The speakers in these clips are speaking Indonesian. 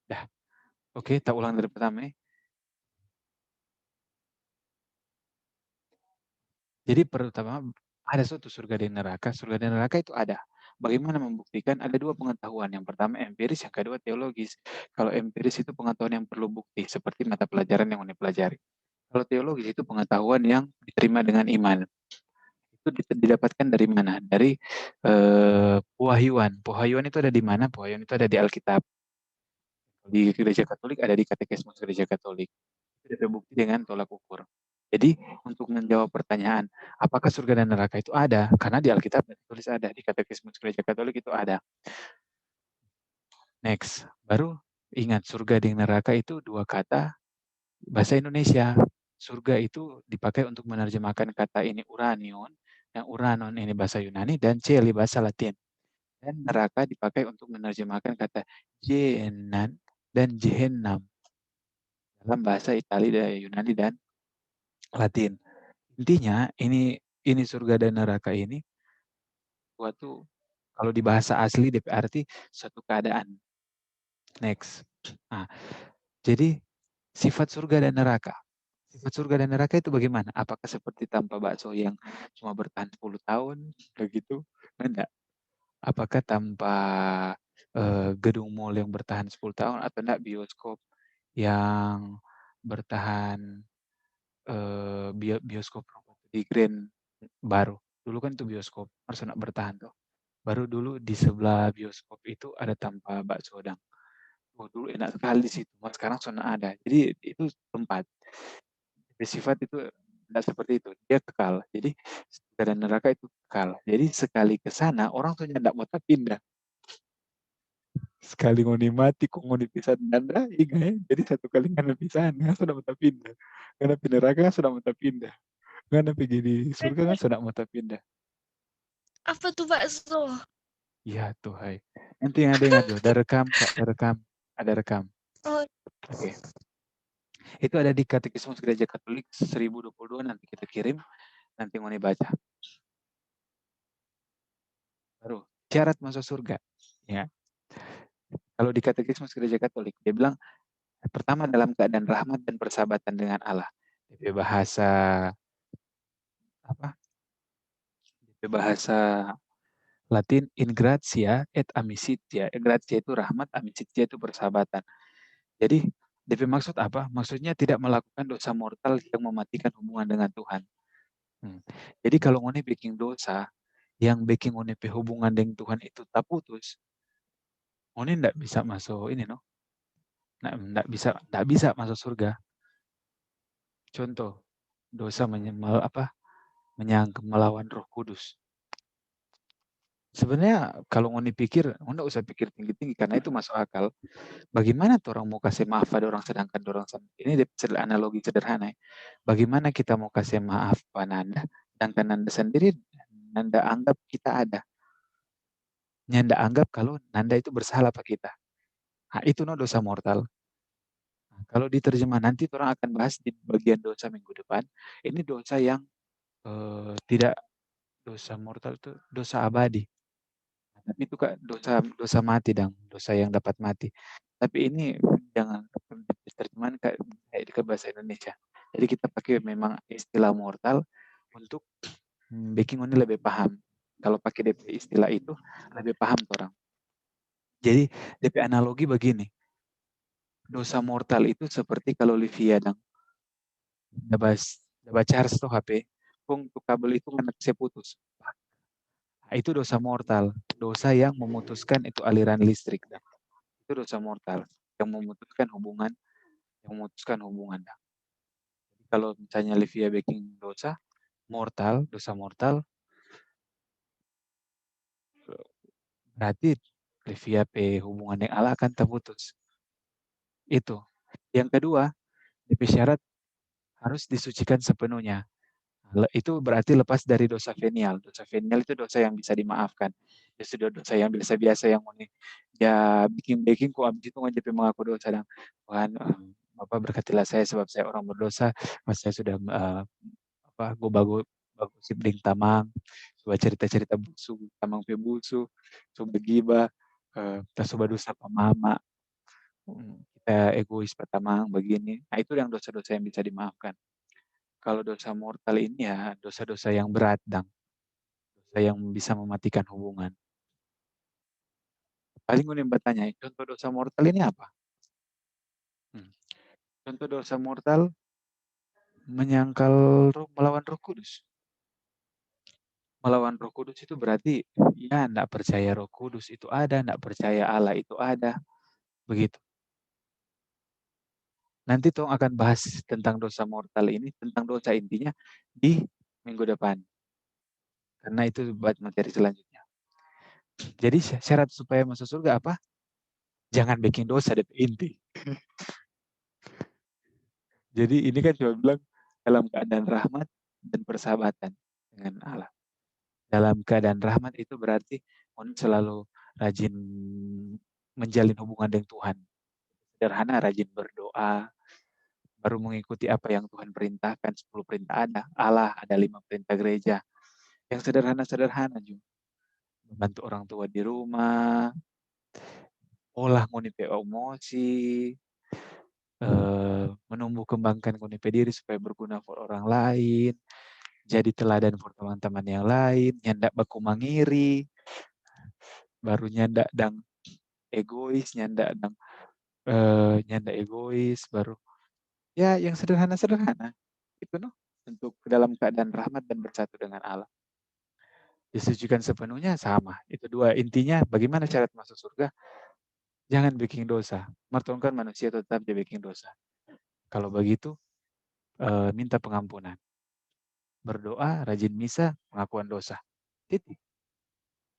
Dah, oke, tak ulang dari pertama ya. Jadi pertama ada suatu surga dan neraka itu ada. Bagaimana membuktikan? Ada dua pengetahuan, yang pertama empiris, yang kedua teologis. Kalau empiris itu pengetahuan yang perlu bukti, seperti mata pelajaran yang Uni pelajari. Kalau teologis itu pengetahuan yang diterima dengan iman. Itu didapatkan dari mana? Dari pewahyuan. Pewahyuan itu ada di mana? Pewahyuan itu ada di Alkitab. Di Gereja Katolik ada di Katekismus Gereja Katolik. Itu terbukti dengan tolak ukur. Jadi untuk menjawab pertanyaan, apakah surga dan neraka itu ada? Karena di Alkitab tulis ada, di Katekismus Gereja Katolik itu ada. Next, baru ingat surga dan neraka itu dua kata bahasa Indonesia. Surga itu dipakai untuk menerjemahkan kata ini uranion, yang uranon ini bahasa Yunani, dan celi bahasa Latin. Dan neraka dipakai untuk menerjemahkan kata jenan dan jehennam dalam bahasa Italia, Yunani, dan Latin. Intinya ini surga dan neraka ini suatu, kalau di bahasa asli DP arti suatu keadaan. Next. Nah, jadi sifat surga dan neraka. Sifat surga dan neraka itu bagaimana? Apakah seperti tanpa bakso yang cuma bertahan 10 tahun begitu? Enggak. Apakah tanpa gedung mall yang bertahan 10 tahun, atau enggak bioskop yang bertahan, bioskop di Grand baru. Dulu kan itu bioskop, harus nak bertahan tuh. Baru dulu di sebelah bioskop itu ada tanpa bakso Sodang. Oh, dulu enak sekali di situ, sekarang sudah ada. Jadi itu tempat. Bersifat itu tidak seperti itu, dia kekal. Jadi surga dan neraka itu kekal. Jadi sekali ke sana orang tuh tidak mau pindah. Sekali ngoni mati kok ngoni pisan nanda ingat ya. Jadi satu kali ngana pisan kan sudah mau pindah. Karena pindah neraka kan sudah mau pindah. Ngana pergi di surga kan sudah mau pindah. Apa tuh bakso? Iya tuh hai. Nanti yang ada ingat tuh, ada rekam Kak, ada rekam. Ada rekam. Oh, Oke. Itu ada di Katekismus Gereja Katolik 1022, nanti kita kirim, nanti ngoni baca. Baru syarat masuk surga. Ya. Kalau di Katekismus Gereja Katolik, dia bilang pertama dalam keadaan rahmat dan persahabatan dengan Allah. DP bahasa apa? DP bahasa Latin in gratia et amicitia. Gratia itu rahmat, amicitia itu persahabatan. Jadi DP maksud apa? Maksudnya tidak melakukan dosa mortal yang mematikan hubungan dengan Tuhan. Jadi kalau ngoni bikin dosa yang bikin ngoni hubungan dengan Tuhan itu tak putus, ngoni tidak bisa masuk ini, no? Nggak bisa masuk surga. Contoh, dosa melawan Roh Kudus. Sebenarnya kalau ngoni pikir, nggak usah pikir tinggi-tinggi karena itu masuk akal. Bagaimana tuh orang mau kasih maaf pada orang sedangkan orang ini analogi sederhana ya. Bagaimana kita mau kasih maaf pada Anda sedangkan Anda sendiri Nanda anggap kita ada. Nanda anggap kalau Nanda itu bersalah pak kita. Nah, itu no dosa mortal. Nah, kalau diterjemah nanti orang akan bahas di bagian dosa minggu depan. Ini dosa yang tidak dosa mortal, itu dosa abadi. Tapi itu kak dosa dosa mati dong, dosa yang dapat mati. Tapi ini jangan terjemahan kayak di bahasa Indonesia. Jadi kita pakai memang istilah mortal untuk bikin ini lebih paham. Kalau pakai DP istilah itu lebih paham orang. Jadi DP analogi begini. Dosa mortal itu seperti kalau Livia dan dapat charge tuh HP, kung tuh kabel itu kan saya putus. Nah, itu dosa mortal, dosa yang memutuskan itu aliran listrik. Dan itu dosa mortal yang memutuskan hubungan. Dan kalau misalnya Livia baking dosa mortal, berarti Livia hubungan dengan Allah akan terputus. Itu. Yang kedua, DP syarat harus disucikan sepenuhnya. Itu berarti lepas dari dosa venial. Dosa venial itu dosa yang bisa dimaafkan. Ya sudah dosa yang biasa-biasa yang ya bikin kok abis itu ngajak mengaku dosa dan Tuhan, Bapak berkatilah saya sebab saya orang berdosa, mas saya sudah gue bagus bagus sibling tamang, coba cerita-cerita busu, tamang pe busu, coba giba, tak coba dosa mama. kita egois pertama begini. Nah, itu yang dosa-dosa yang bisa dimaafkan. Kalau dosa mortal ini ya dosa-dosa yang berat, Dang. Dosa yang bisa mematikan hubungan. Paling unik bertanya, contoh dosa mortal ini apa? Hmm. Contoh dosa mortal menyangkal melawan Roh Kudus. Melawan Roh Kudus itu berarti ya enggak percaya Roh Kudus itu ada, enggak percaya Allah itu ada, begitu. Nanti Tong akan bahas tentang dosa mortal ini, tentang dosa intinya di minggu depan. Karena itu buat materi selanjutnya. Jadi syarat supaya masuk surga apa? Jangan bikin dosa, deh inti. Jadi ini kan cuma bilang dalam keadaan rahmat dan persahabatan dengan Allah. Dalam keadaan rahmat itu berarti selalu rajin menjalin hubungan dengan Tuhan. Sederhana, rajin berdoa, baru mengikuti apa yang Tuhan perintahkan. 10 perintah ada, Allah ada 5 perintah gereja. Yang sederhana-sederhana juga. Membantu orang tua di rumah, olah ngoni pe emosi, menumbuh kembangkan ngoni pe diri supaya berguna for orang lain, jadi teladan for teman-teman yang lain, nyandak baku mangiri, baru nyandak dang egois, nyanda egois, baru ya yang sederhana-sederhana itu noh untuk dalam keadaan rahmat dan bersatu dengan Allah. Disucikan sepenuhnya sama. Itu dua intinya. Bagaimana syarat masuk surga? Jangan bikin dosa. Mertonkan manusia tetap dia bikin dosa. Kalau begitu minta pengampunan. Berdoa, rajin misa, pengakuan dosa. Titik.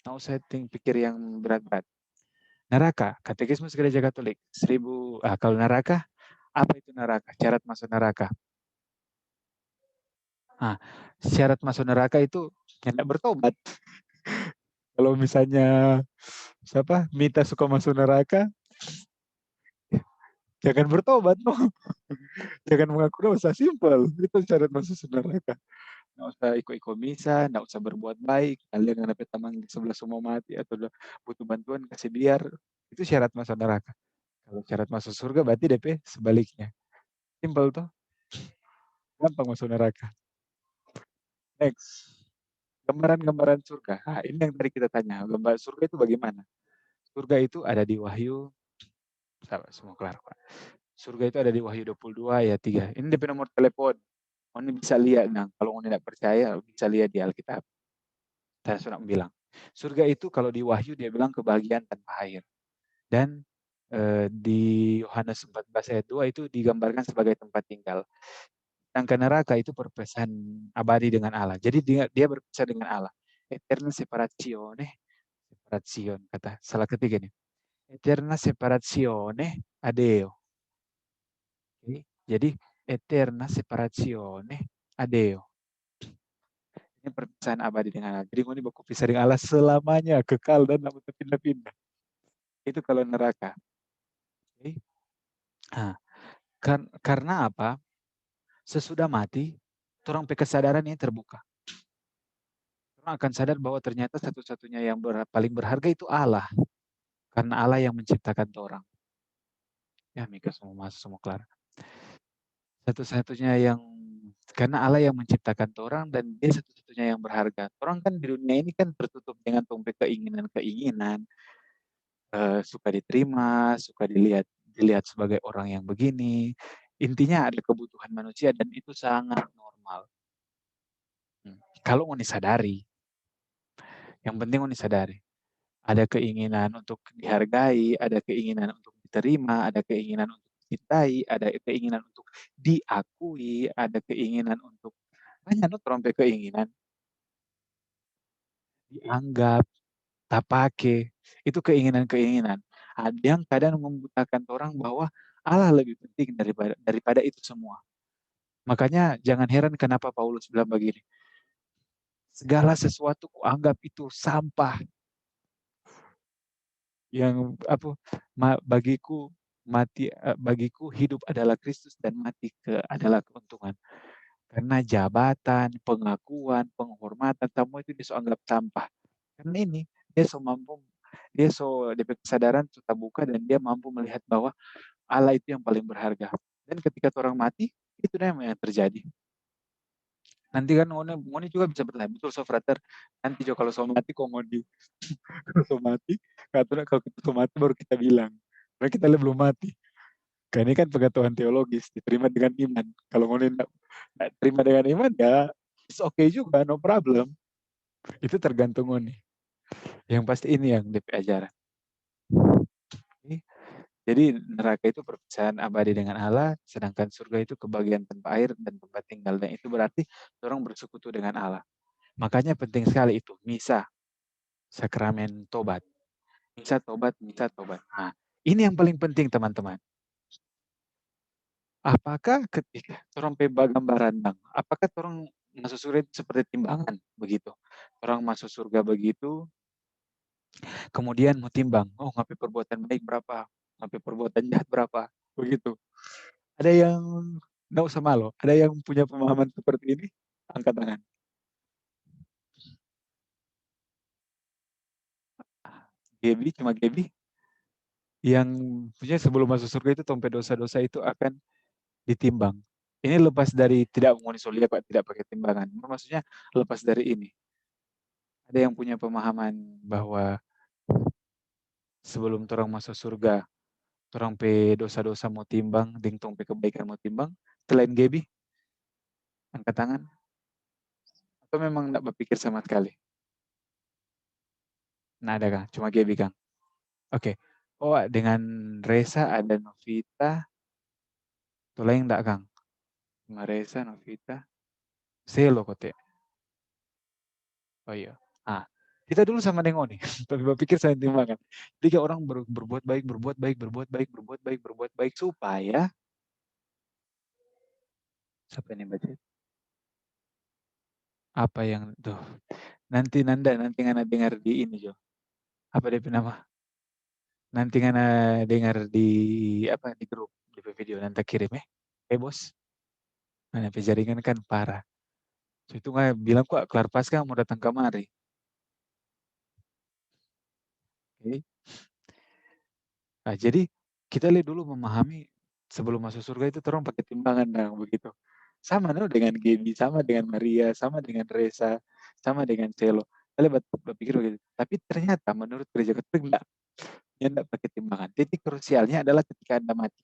Nggak usah pikir yang berat-berat. Neraka, Katekismus Gereja Katolik. Kalau neraka, apa itu neraka? Syarat masuk neraka. Nah, syarat masuk neraka itu tidak bertobat. Kalau misalnya siapa Mita suka masuk neraka, jangan bertobat, no. Jangan mengaku dosa, simpel. Itu syarat masuk neraka. Nggak usah ikut-ikut misa, nggak usah berbuat baik. Kalian yang dapat teman di sebelah semua mati atau butuh bantuan, kasih biar. Itu syarat masuk neraka. Kalau syarat masuk surga berarti DP sebaliknya. Simpel tuh. Gampang masuk neraka. Next. Gambaran-gambaran surga. Nah, ini yang tadi kita tanya. Gambar surga itu bagaimana? Surga itu ada di Wahyu. Semua kelar, Pak. Surga itu ada di Wahyu 22 ayat 3. Ini DP nomor telepon. Ini bisa lihat, nah. Kalau tidak percaya, bisa lihat di Alkitab. Saya sudah bilang. Surga itu kalau di Wahyu dia bilang kebahagiaan tanpa akhir. Dan di Yohanes 14 ayat 2 itu digambarkan sebagai tempat tinggal. Sedangkan neraka itu perpisahan abadi dengan Allah. Jadi dia berpisah dengan Allah. Eterna separazione, separation kata salah ketiga nih. Eterna separazione adeo. Okay. Jadi eterna separazione adeo. Ini perpisahan abadi dengan Allah. Jadi ini baku pisah dengan Allah selamanya, kekal dan tidak bisa pindah-pindah. Itu kalau neraka. Okay. Nah, karena apa? Sesudah mati, orang kesadaran ini terbuka. Orang akan sadar bahwa ternyata satu-satunya yang paling berharga itu Allah. Karena Allah yang menciptakan orang. Ya, Mika semua masuk, semua kelar. Satu-satunya yang, karena Allah yang menciptakan orang dan dia satu-satunya yang berharga. Orang kan di dunia ini kan tertutup dengan tumpai keinginan-keinginan. Suka diterima, suka dilihat sebagai orang yang begini. Intinya ada kebutuhan manusia dan itu sangat normal. Kalau mau disadari, yang penting mau disadari. Ada keinginan untuk dihargai, ada keinginan untuk diterima, ada keinginan untuk dicintai, ada keinginan untuk diakui, ada keinginan untuk banyak trompet keinginan. Dianggap, tak pakai, itu keinginan-keinginan. Ada yang kadang membutakan orang bahwa Allah lebih penting daripada itu semua. Makanya jangan heran kenapa Paulus bilang begini. Segala sesuatu kuanggap itu sampah. Yang bagiku hidup adalah Kristus dan mati adalah keuntungan. Karena jabatan, pengakuan, penghormatan, semua itu dia anggap sampah. Karena ini dia so mampu Dia DP kesadaran sudah buka dan dia mampu melihat bahwa Allah itu yang paling berharga. Dan ketika orang mati, itu yang terjadi. Nanti kan ngoni juga bisa bertanya, betul so frater, nanti jo kalau so mati kok mau di kalau so mati, kalau kita so mati baru kita bilang. Karena kita belum mati. Karena ini kan pengetahuan teologis, diterima dengan iman. Kalau ngoni nggak terima dengan iman, ya it's okay juga, no problem. Itu tergantung ngoni. Yang pasti ini yang DP ajaran. Jadi neraka itu perpisahan abadi dengan Allah, sedangkan surga itu kebahagiaan tanpa air dan tempat tinggal. Dan itu berarti orang bersekutu dengan Allah. Makanya penting sekali itu, misa, sakramen tobat. Misa tobat, misa tobat. Nah, ini yang paling penting teman-teman. Apakah ketika orang peba gambaran, Bang, apakah orang masuk surga itu seperti timbangan begitu? Orang masuk surga begitu, kemudian mau timbang, oh ngapain perbuatan baik berapa, ngapain perbuatan jahat berapa, begitu. Ada yang nggak usah malu, ada yang punya pemahaman seperti ini? Angkat tangan. Gebi, cuma Gebi yang punya sebelum masuk surga itu tompe dosa-dosa itu akan ditimbang. Ini lepas dari tidak mengunis solia Pak, tidak pakai timbangan. Maksudnya lepas dari ini. Ada yang punya pemahaman bahwa sebelum orang masuk surga, orang pe dosa-dosa mau timbang, ding tong pe kebaikan mau timbang, selain Gebi, angkat tangan. Atau memang tidak berpikir sama sekali? Nah ada Kang, cuma Gebi Kang. Oke. Oh dengan Reza ada Novita, tuh lain enggak Kang? Cuma Reza, Novita, Selo kote. Oh iya. Ah, kita dulu sama dengan nih, tapi berpikir saya timbangan. Jadi kayak orang berbuat baik, berbuat baik, berbuat baik, berbuat baik, berbuat baik supaya siapa ini baca? Apa yang tuh? Nanti Nanda dengar di ini Jo. Apa dia nama? Nanti Nanda dengar di apa di grup di video nanti kirim ya. Bos. Mana jaringan kan parah. So, itu nggak bilang kok kelar pasca mau datang kemari. Okay. Nah, jadi kita lihat dulu memahami sebelum masuk surga itu terus pakai timbangan nah begitu. Sama no, dengan Gaby, sama dengan Maria, sama dengan Reza, sama dengan Celo. Kalian berpikir begitu. Tapi ternyata menurut gereja Katolik enggak pakai timbangan. Titik krusialnya adalah ketika Anda mati.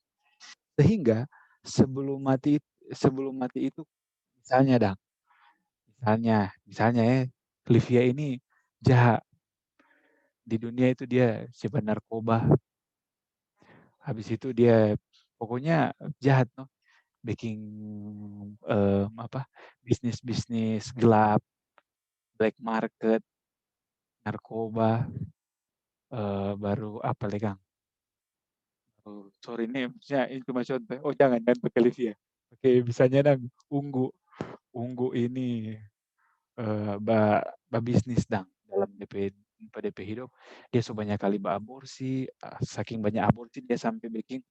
Sehingga sebelum mati itu misalnya dang, misalnya ya, Livia ini jahat. Di dunia itu dia sebar narkoba. Habis itu dia pokoknya jahat no. Baking apa bisnis gelap, black market, narkoba, baru apa lagi Kang? Oh, sorry nih, maksudnya ini cuma contoh. Oh jangan pakai Livia. Oke, bisanya dang ungu ini bisnis dang dalam DP hidup. Dia sebanyak kali aborsi, saking banyak aborsi dia sampai bikin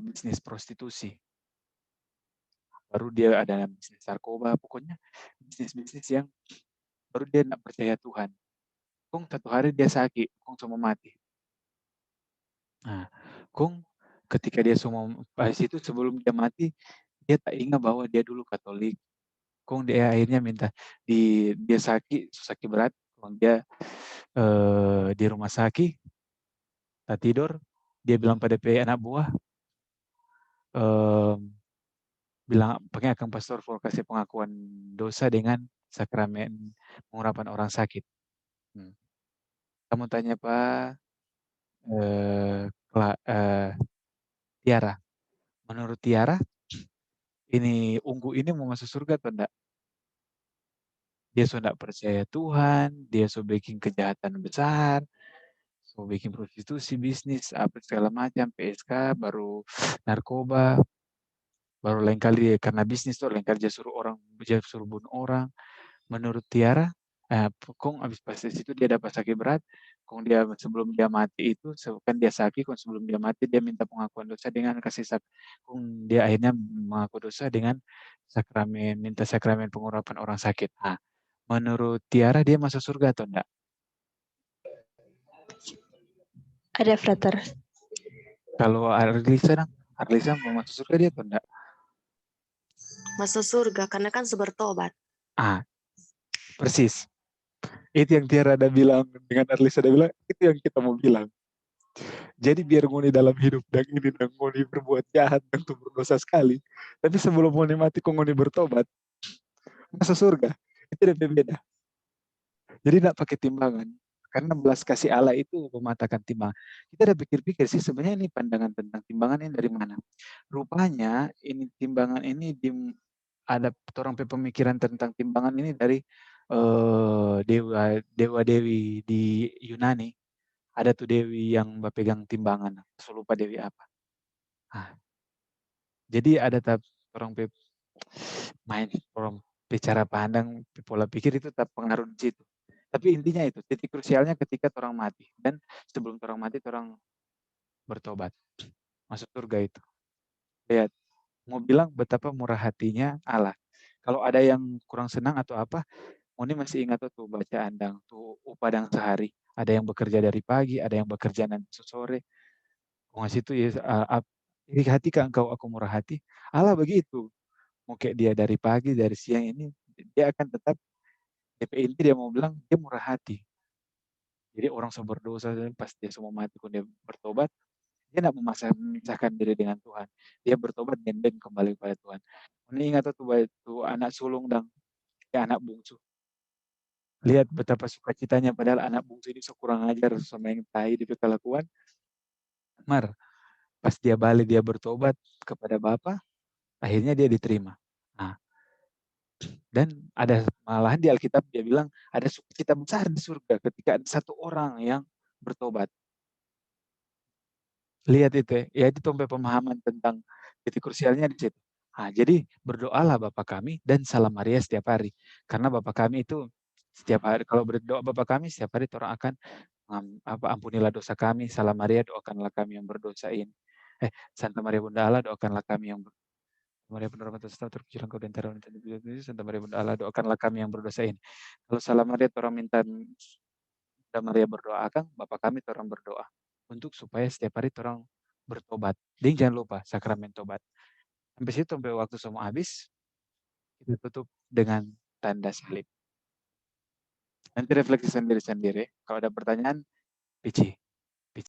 bisnis prostitusi. Baru dia ada bisnis narkoba, pokoknya bisnis-bisnis yang baru dia tidak percaya Tuhan. Kung satu hari dia sakit, kung semua mati. Nah, kung ketika dia semua pas itu sebelum dia mati, dia tak ingat bahwa dia dulu Katolik. Kung dia akhirnya minta dia sakit berat, kung dia di rumah sakit, tak tidur, dia bilang pada anak buah, bilang pakai akan pastor for kasih pengakuan dosa dengan sakramen pengurapan orang sakit. Kamu tanya Pak Tiara. Menurut Tiara, ini Unggu ini mau masuk surga atau enggak? Dia sudah percaya Tuhan, dia sudah bikin kejahatan besar, sudah bikin prostitusi, bisnis, apa segala macam, PSK, baru narkoba, baru lain kali karena bisnis tuh lain kali dia suruh bunuh orang. Menurut Tiara, kong abis pas di situ dia dapat sakit berat, kong dia sebelum dia mati itu, kan dia sakit, kong sebelum dia mati dia minta pengakuan dosa dengan kong dia akhirnya mengaku dosa dengan minta sakramen pengurapan orang sakit. Nah, menurut Tiara dia masuk surga atau enggak? Ada frater. Kalau Arlisa mau masuk surga dia atau enggak? Masuk surga karena kan bertobat. Ah, persis. Itu yang Tiara ada bilang dengan Arlisa ada bilang, itu yang kita mau bilang. Jadi biar ngoni dalam hidup dan ini dan ngoni berbuat jahat dan tuh berdosa sekali. Tapi sebelum ngoni mati kok ngoni bertobat, masuk surga. Itu udah beda. Jadi tidak pakai timbangan. Karena belas kasih Allah itu mematahkan timbangan. Kita udah pikir-pikir sih sebenarnya ini pandangan tentang timbangan ini dari mana. Rupanya ini timbangan ini ada orang pemikiran tentang timbangan ini dari dewa dewi di Yunani. Ada tuh dewi yang pegang timbangan. Saya lupa dewi apa. Ah, jadi ada orang main orang bicara pandang pola pikir itu tetap pengaruh di situ. Tapi intinya itu titik krusialnya ketika orang mati dan sebelum orang mati orang bertobat masuk surga itu. Lihat, mau bilang betapa murah hatinya Allah. Kalau ada yang kurang senang atau apa, Moni masih ingat tuh baca andang tuh upadang sehari. Ada yang bekerja dari pagi, ada yang bekerja nanti sore. Mau ngasih tuh ya, iri hati kah engkau aku murah hati? Allah begitu. Mau kayak dia dari pagi, dari siang ini, dia akan tetap DP inti dia mau bilang dia murah hati. Jadi orang yang berdosa pas dia semua mati pun dia bertobat, dia tidak memisahkan diri dengan Tuhan. Dia bertobat dan kembali kepada Tuhan. Ini ingat tuh anak sulung dan ya, anak bungsu. Lihat betapa sukacitanya padahal anak bungsu ini kurang ajar sama yang tai di kelakuan. Mar, pas dia balik dia bertobat kepada Bapa, akhirnya dia diterima. Nah, dan ada malahan di Alkitab dia bilang ada sukacita besar di surga ketika ada satu orang yang bertobat. Lihat itu ya itu sampai pemahaman tentang titik krusialnya di situ. Nah, jadi berdoalah Bapa kami dan salam Maria setiap hari. Karena Bapa kami itu setiap hari kalau berdoa Bapa kami setiap hari orang akan ampunilah dosa kami, salam Maria doakanlah kami yang berdosa ini. Santa Maria Bunda Allah doakanlah kami yang Maria penerima dosa terpuji engkau di antara wanita Santa Maria Bunda Allah doakanlah kami yang berdosa ini. Kalau salam Maria orang minta Bunda Maria berdoa akan Bapa kami orang berdoa untuk supaya setiap hari orang bertobat. Dan jangan lupa sakramen tobat. Sampai situ sampai waktu semua habis kita tutup dengan tanda salib. Nanti refleksi sendiri-sendiri. Kalau ada pertanyaan, Pici.